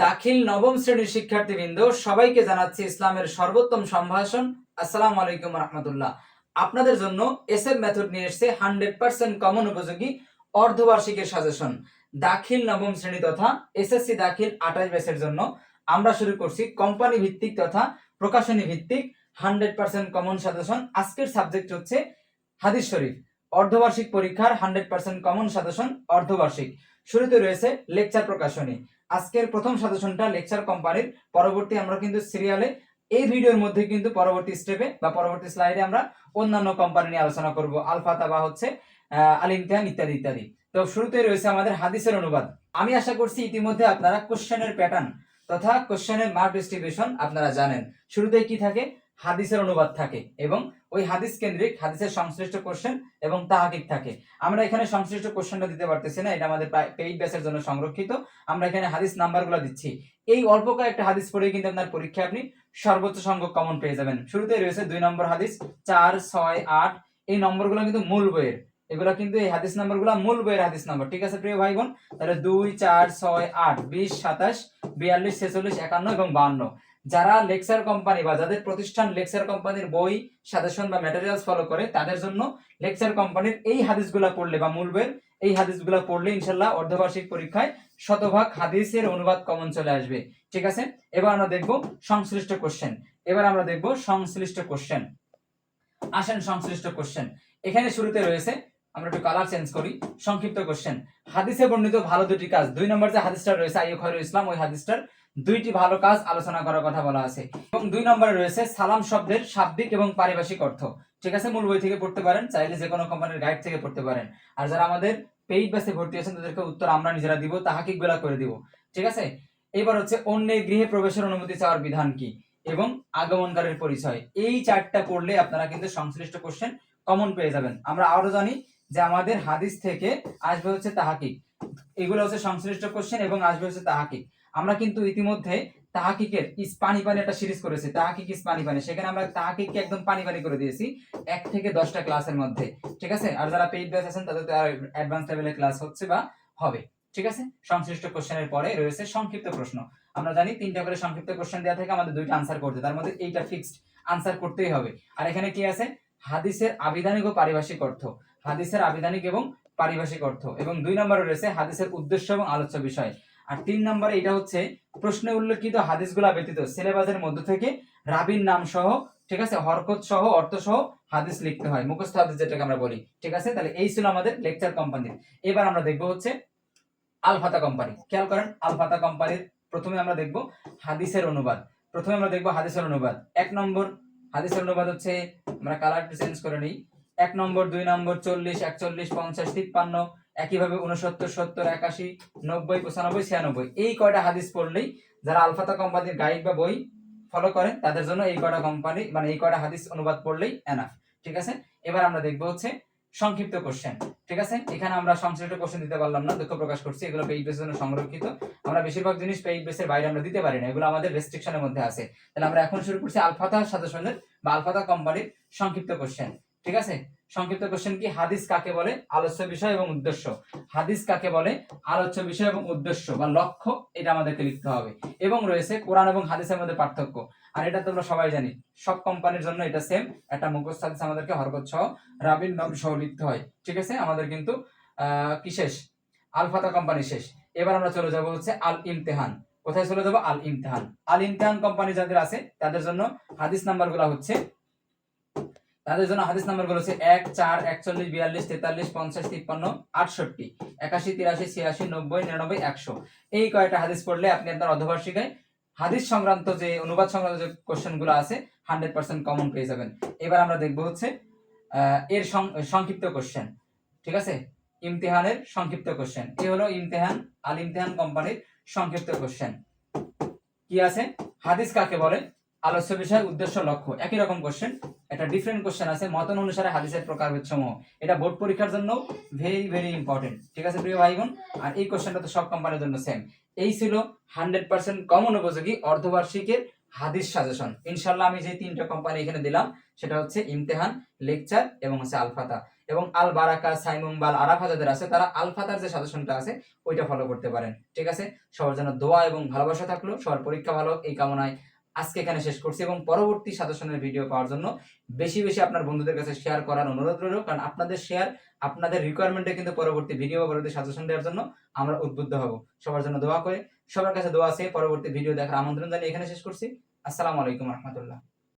দাখিল নবম শ্রেণীর শিক্ষার্থীবৃন্দ সবাইকে জানাচ্ছি ইসলামের সর্বোত্তম সম্ভাষণ। আসসালামু আলাইকুম রহমতুল্লাহ। আপনাদের জন্য এসএফ মেথড নিয়ে এসেছে 100% কমন উপযোগী অর্ধবার্ষিকের সাজেশন। দাখিল নবম শ্রেণী তথা এসএসসি দাখিল 28 ব্যাচের জন্য আমরা শুরু করছি কোম্পানি ভিত্তিক তথা প্রকাশনী ভিত্তিক 100% কমন সাজেশন। আজকের সাবজেক্ট হচ্ছে হাদিস শরীফ। অর্ধবার্ষিক পরীক্ষার 100% কমন সাজেশন অর্ধবার্ষিক। শুরুতে রয়েছে লেকচার প্রকাশনী। আজকের প্রথম সাজেশনটা লেকচার কোম্পানির। পরবর্তী আমরা কিন্তু সিরিয়ালে এই ভিডিওর মধ্যে কিন্তু পরবর্তী স্টেপে বা পরবর্তী স্লাইডে আমরা অন্যান্য কোম্পানি নিয়ে আলোচনা করব, আলফাতা বা হচ্ছে আল ইমতিহান ইত্যাদি ইত্যাদি। তো শুরুতে রয়েছে আমাদের হাদিসের অনুবাদ। আমি আশা করছি ইতিমধ্যে আপনারা কোশ্চেনের প্যাটার্ন তথা কোশ্চেনের মার্ক ডিস্ট্রিবিউশন আপনারা জানেন। শুরুতেই কি থাকে? হাদিসের অনুবাদ থাকে এবং ওই হাদিস কেন্দ্রিক হাদিসের সংশ্লিষ্ট কোশ্চেন এবং তাহাকিক থাকে। আমরা এখানে সংশ্লিষ্ট কোশ্চেনটা দিতে পারতেছি না, এটা আমাদের পেইড ব্যাচের জন্য সংরক্ষিত। আমরা এখানে হাদিস নাম্বারগুলো দিচ্ছি। এই অল্প কয়েকটা হাদিস পড়েই কিন্তু আপনার পরীক্ষায় আপনি সর্বোচ্চ সংখ্যক কমন পেয়ে যাবেন। শুরুতে রয়েছে 2 নম্বর হাদিস 4, 6, 8। এই নম্বরগুলো কিন্তু মূল বইয়ের, এগুলো কিন্তু এই হাদিস নাম্বারগুলো মূল বইয়ের হাদিস নাম্বার। ঠিক আছে প্রিয় ভাই বোন? তাহলে 2, 4, 6, 8, 20, 27, 42, 46, 51 এবং 52। যারা লেকচার কোম্পানি বা যাদের প্রতিষ্ঠান লেকচার কোম্পানির বই সাজেশন বা ম্যাটেরিয়ালস ফলো করে তাদের জন্য লেকচার কোম্পানির এই হাদিসগুলো পড়লে বা মূল বইয়ের এই হাদিসগুলো পড়লে ইনশাল্লাহ অর্ধবার্ষিক পরীক্ষায় শতভাগ হাদিসের অনুবাদ কমন চলে আসবে। ঠিক আছে, এবার আমরা দেখব সংশ্লিষ্ট কোশ্চেন। আসেন সংশ্লিষ্ট কোশ্চেন। এখানে শুরুতে রয়েছে, আমরা একটু কালার চেঞ্জ করি, সংক্ষিপ্ত কোশ্চেন। হাদিসে বর্ণিত ভালো দুটি কাজ। 2 নম্বর যে হাদিসটা রয়েছে আইয়ু খায়রুল ইসলাম, ওই হাদিসটার 2টি ভালো কাজ আলোচনা করার কথা বলা আছে। এবং 2 নম্বরে রয়েছে সালাম শব্দের শাব্দিক এবং পারিভাষিক অর্থ। ঠিক আছে, মূল বই থেকে পড়তে পারেন, চাইলে যে কোনো কোম্পানির গাইড থেকে পড়তে পারেন। আর যারা আমাদের পেইড ব্যাচে ভর্তি আছেন তাদেরকে উত্তর আমরা নিজেরা দিব, তাহাকিকগুলো করে দিব। ঠিক আছে, এবার হচ্ছে অন্যের গৃহে প্রবেশের অনুমতি চাওয়ার বিধান কি এবং আগমনকারের পরিচয়। এই 4টা পড়লে আপনারা কিন্তু সংশ্লিষ্ট কোশ্চেন কমন পেয়ে যাবেন। আমরা আরো জানি যে আমাদের হাদিস থেকে আসবে হচ্ছে তাহাকিক, এগুলো হচ্ছে সংশ্লিষ্ট কোশ্চেন এবং আসবে হচ্ছে তাহাকিক। আমরা কিন্তু ইতিমধ্যে তাহাকিকের পানি পানি একটা সিরিজ করেছি, তাহাকিক পানি পানি। সেখানে আমরা তাহাকিককে একদম পানি পানি করে দিয়েছি 1 থেকে 10টা ক্লাসের মধ্যে। ঠিক আছে, আর যারা পেইড ব্যাচ আছেন তাদের তো আর অ্যাডভান্স লেভেলের ক্লাস হচ্ছে বা হবে। ঠিক আছে, সংশ্লিষ্ট কোশ্চেনের পরে রয়েছে সংক্ষিপ্ত প্রশ্ন। আমরা জানি 3টা করে সংক্ষিপ্ত কোশ্চেন দেওয়া থেকে আমাদের 2টা আনসার করতে, তার মধ্যে এইটা ফিক্সড আনসার করতেই হবে। আর এখানে কি আছে? হাদিসের আবিধানিক ও পারিভাষিক অর্থ, হাদিসের আবিধানিক এবং পারিভাষিক অর্থ। এবং 2 নম্বরে রয়েছে হাদিসের উদ্দেশ্য এবং আলোচ্য বিষয়। আর 3 নম্বরে এটা হচ্ছে প্রশ্নে উল্লেখিত হাদিসগুলা ব্যতীত সিলেবাসের মধ্য থেকে রাবির নাম সহ, ঠিক আছে, হরকত সহ, অর্থ সহ হাদিস লিখতে হয়, মুখস্থ হাদিস যেটাকে আমরা বলি। ঠিক আছে, তাহলে এই ছিল আমাদের লেকচার কোম্পানির। এবার আমরা দেখব হচ্ছে আলফাতা কোম্পানি। খেয়াল করেন, আলফাতা কোম্পানির প্রথমে আমরা দেখব হাদিসের অনুবাদ। 1 নম্বর হাদিসের অনুবাদ হচ্ছে, আমরা কালারটা চেঞ্জ করে নিই। 1 নম্বর, 2 নম্বর, 40, 41, 50, 53, একইভাবে 69, 70, 81, 90, 95, 96। এই কয়টা হাদিস পড়লেই যারা আলফাতা কোম্পানির গাইড বা বই ফলো করেন তাদের জন্য এই কয়টা কোম্পানি মানে এই কয়টা হাদিস অনুবাদ পড়লেই এনাফ। ঠিক আছে, এবার আমরা দেখব হচ্ছে সংক্ষিপ্ত কোশ্চেন। ঠিক আছে, এখানে আমরা সংশ্লিষ্ট কোশ্চেন দিতে পারলাম না, দুঃখ প্রকাশ করছি, এগুলো পেইড বেসের জন্য সংরক্ষিত। আমরা বেশিরভাগ জিনিস পেইড বেসের বাইরে আমরা দিতে পারি না, এগুলো আমাদের রেস্ট্রিকশনের মধ্যে আছে। তাহলে আমরা এখন শুরু করছি আলফাতা সাজেশনের বা আলফাতা কোম্পানির সংক্ষিপ্ত কোশ্চেন। ঠিক আছে, সংক্ষিপ্ত কোশ্চেন কি? হাদিস কাকে বলে? আলোচ্য বিষয় এবং উদ্দেশ্য। হাদিস কাকে বলে? আলোচ্য বিষয় এবং উদ্দেশ্য বা লক্ষ্য, এটা আমাদেরকে লিখতে হবে। এবং রয়েছে কোরআন এবং হাদিসের মধ্যে পার্থক্য। আর এটা তোমরা সবাই জানি, সব কোম্পানির জন্য এটা সেম। একটা মুখস্থ হাদিস আমাদেরকে হরকত সহ রাবির নাম সহ লিখতে হয়। ঠিক আছে, আমাদের কিন্তু কি শেষ? আলফাতা কোম্পানি শেষ। এবার আমরা চলে যাব হচ্ছে আল ইমতিহান। কোথায় চলে যাব? আল ইমতিহান। আল ইমতিহান কোম্পানি যাদের আছে তাদের জন্য হাদিস নাম্বারগুলো হচ্ছে 1, 4, 41, 42, 43, 50, 53, 68, 81, 83, 86, 90, 99, 100। এই কয়টা হাদিস পড়লে আপনি আপনার অর্ধবার্ষিকায় হাদিস সংক্রান্ত যে অনুবাদ সংক্রান্ত যে কোশ্চেনগুলো আছে 100% কমন পেয়ে যাবেন। এবার আমরা দেখব হচ্ছে এর সংক্ষিপ্ত কোশ্চেন। ঠিক আছে, ইমতিহানের সংক্ষিপ্ত কোশ্চেন। এই হলো ইমতিহান, আল ইমতিহান কোম্পানির সংক্ষিপ্ত কোশ্চেন। কি আছে? হাদিস কাকে বলে? আলোচ্য বিষয়, উদ্দেশ্য, লক্ষ্য। একই রকম কোশ্চেন, একটা ডিফারেন্ট কোশ্চেন আছে, মতন অনুসারে হাদিসের প্রকারভেদ সমূহ। এটা বোর্ড পরীক্ষার জন্য ভেরি ভেরি ইম্পর্টেন্ট। ঠিক আছে প্রিয় ভাই বোন, আর এই কোশ্চেনটা তো সব কোম্পানির জন্য সেম। এই ছিল 100% কমন উপযোগী অর্ধবার্ষিকের হাদিস সাজেশন। ইনশাআল্লাহ আমি যে 3টা কোম্পানি এখানে দিলাম সেটা হচ্ছে ইমতিহান, লেকচার এবং হচ্ছে আলফাতা। এবং আল বারাকা, সাইমুম্বাল, আরাফা যাদের আছে তারা আলফাতার যে সাজেশনটা আছে ওইটা ফলো করতে পারেন। ঠিক আছে, সবার জন্য দোয়া এবং ভালোবাসা থাকলো, সবার পরীক্ষা ভালো এই কামনায় আজকে এখানে শেষ করছি। এবং পরবর্তী সাজেশনের ভিডিও পাওয়ার জন্য বেশি বেশি আপনার বন্ধুদের কাছে শেয়ার করার অনুরোধ রইল, কারণ আপনাদের শেয়ার, আপনাদের রিকোয়ারমেন্টে কিন্তু পরবর্তী ভিডিও বা পরবর্তী সাজেশন দেওয়ার জন্য আমরা উদ্বুদ্ধ হব। সবার জন্য দোয়া করে, সবার কাছে দোয়া আছে, পরবর্তী ভিডিও দেখার আমন্ত্রণ জানিয়ে এখানে শেষ করছি। আসসালামু আলাইকুম রহমতুল্লাহ।